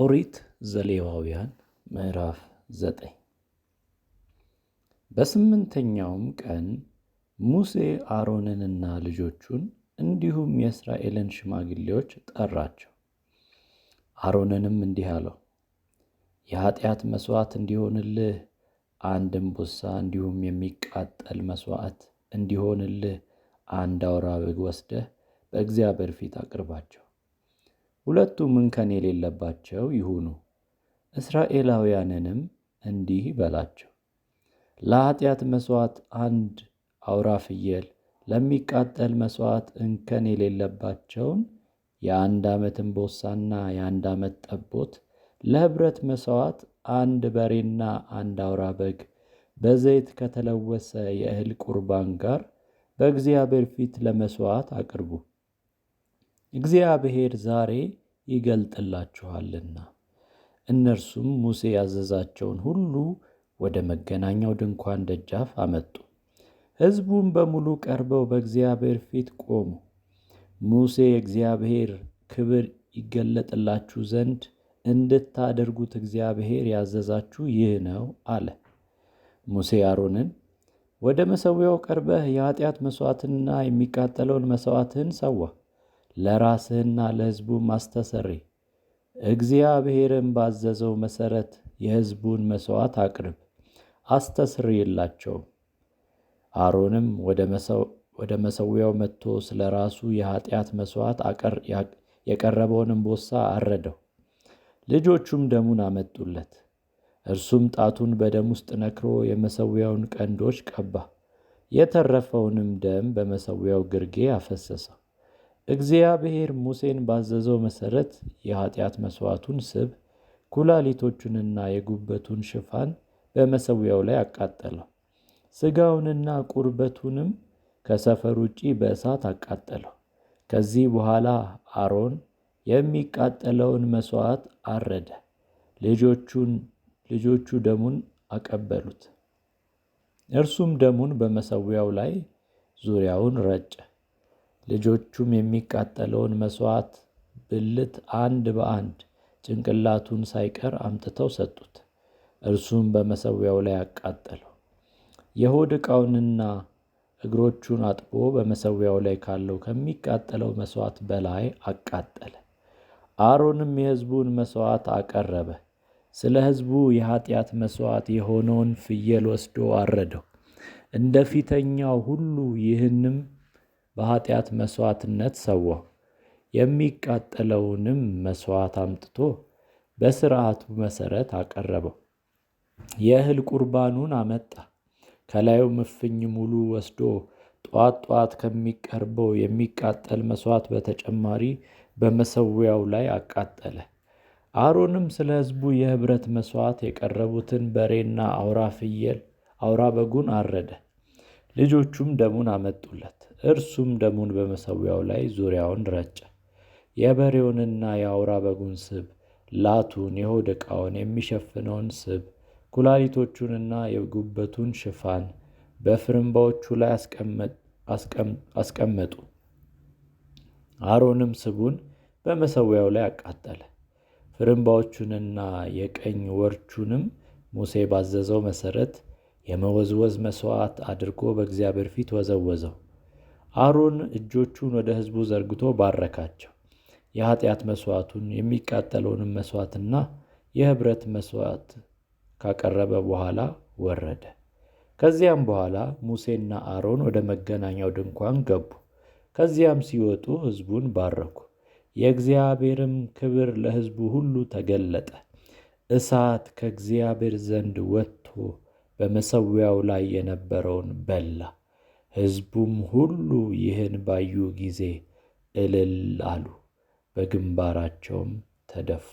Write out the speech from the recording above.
ኦሪት ዘሌዋውያን ምዕራፍ 9። በስምንተኛውም ቀን ሙሴ አሮንንና ልጆቹን እንዲሁም የእስራኤልን ሽማግሌዎች ጠራቸው። አሮንንም እንዲህ አለው፣ የኃጢአት መሥዋዕት እንዲሆንልህ አንድ እምቦሳ እንዲሁም የሚቃጠል መሥዋዕት እንዲሆንልህ አንድ አውራ በግ ወስደህ በእግዚአብሔር ፊት አቅርባቸው። ሁለቱም እንከን የሌለባቸው ይሁኑ። እስራኤላውያንንም እንዲህ በላቸው፣ ለኃጢአት መሥዋዕት አንድ አውራ ፍየል፣ ለሚቃጠል መሥዋዕት እንከን የሌለባቸውን የአንድ ዓመት እምቦሳና የአንድ ዓመት ጠቦት፣ ለኅብረት መሥዋዕት አንድ በሬና አንድ አውራ በግ በዘይት ከተለወሰ የእህል ቁርባን ጋር በእግዚአብሔር ፊት ለመሥዋዕት አቅርቡ። እግዚአብሔር ዛሬ ይገልጥላችኋልና። እነርሱም ሙሴ ያዘዛቸውን ሁሉ ወደ መገናኛው ድንኳን ደጃፍ አመጡ። ሕዝቡም በሙሉ ቀርበው በእግዚአብሔር ፊት ቆሙ። ሙሴ የእግዚአብሔር ክብር ይገለጥላችሁ ዘንድ እንድታደርጉት እግዚአብሔር ያዘዛችሁ ይህ ነው አለ። ሙሴ አሮንን፣ ወደ መሠዊያው ቀርበህ የኃጢአት መሥዋዕትንና የሚቃጠለውን መሥዋዕትህን ሰዋ፣ ለራስህና ለሕዝቡም አስተስርይ። እግዚአብሔርም ባዘዘው መሠረት የሕዝቡን መሥዋዕት አቅርብ፣ አስተስርይላቸውም። አሮንም ወደ መሠዊያው መጥቶ ስለ ራሱ የኃጢአት መሥዋዕት የቀረበውን እምቦሳ አረደው። ልጆቹም ደሙን አመጡለት። እርሱም ጣቱን በደም ውስጥ ነክሮ የመሠዊያውን ቀንዶች ቀባ። የተረፈውንም ደም በመሠዊያው ግርጌ አፈሰሰው። እግዚአብሔር ሙሴን ባዘዘው መሠረት የኃጢአት መሥዋዕቱን ስብ፣ ኩላሊቶቹንና የጉበቱን ሽፋን በመሠዊያው ላይ አቃጠለው። ሥጋውንና ቁርበቱንም ከሰፈር ውጪ በእሳት አቃጠለው። ከዚህ በኋላ አሮን የሚቃጠለውን መሥዋዕት አረደ። ልጆቹ ደሙን አቀበሉት። እርሱም ደሙን በመሠዊያው ላይ ዙሪያውን ረጨ። ልጆቹም የሚቃጠለውን መሥዋዕት ብልት አንድ በአንድ ጭንቅላቱን ሳይቀር አምጥተው ሰጡት። እርሱም በመሠዊያው ላይ አቃጠለው። የሆድ ዕቃውንና እግሮቹን አጥቦ በመሠዊያው ላይ ካለው ከሚቃጠለው መሥዋዕት በላይ አቃጠለ። አሮንም የሕዝቡን መሥዋዕት አቀረበ። ስለ ሕዝቡ የኃጢአት መሥዋዕት የሆነውን ፍየል ወስዶ አረደው እንደ ፊተኛው ሁሉ። ይህንም በኃጢአት መሥዋዕትነት ሰዋው። የሚቃጠለውንም መሥዋዕት አምጥቶ በሥርዓቱ መሠረት አቀረበው። የእህል ቁርባኑን አመጣ። ከላዩም እፍኝ ሙሉ ወስዶ ጧት ጧት ከሚቀርበው የሚቃጠል መሥዋዕት በተጨማሪ በመሠዊያው ላይ አቃጠለ። አሮንም ስለ ሕዝቡ የኅብረት መሥዋዕት የቀረቡትን በሬና አውራ በጉን አረደ። ልጆቹም ደሙን አመጡለት። እርሱም ደሙን በመሠዊያው ላይ ዙሪያውን ረጨ። የበሬውንና የአውራ በጉን ስብ፣ ላቱን፣ የሆድ ዕቃውን የሚሸፍነውን ስብ፣ ኩላሊቶቹንና የጉበቱን ሽፋን በፍርምባዎቹ ላይ አስቀመጡ። አሮንም ስቡን በመሠዊያው ላይ አቃጠለ። ፍርምባዎቹንና የቀኝ ወርቹንም ሙሴ ባዘዘው መሠረት የመወዝወዝ መሥዋዕት አድርጎ በእግዚአብሔር ፊት ወዘወዘው። አሮን እጆቹን ወደ ሕዝቡ ዘርግቶ ባረካቸው። የኃጢአት መሥዋዕቱን የሚቃጠለውንም መሥዋዕትና የኅብረት መሥዋዕት ካቀረበ በኋላ ወረደ። ከዚያም በኋላ ሙሴና አሮን ወደ መገናኛው ድንኳን ገቡ። ከዚያም ሲወጡ ሕዝቡን ባረኩ። የእግዚአብሔርም ክብር ለሕዝቡ ሁሉ ተገለጠ። እሳት ከእግዚአብሔር ዘንድ ወጥቶ በመሠዊያው ላይ የነበረውን በላ። ሕዝቡም ሁሉ ይህን ባዩ ጊዜ እልል አሉ፣ በግንባራቸውም ተደፉ።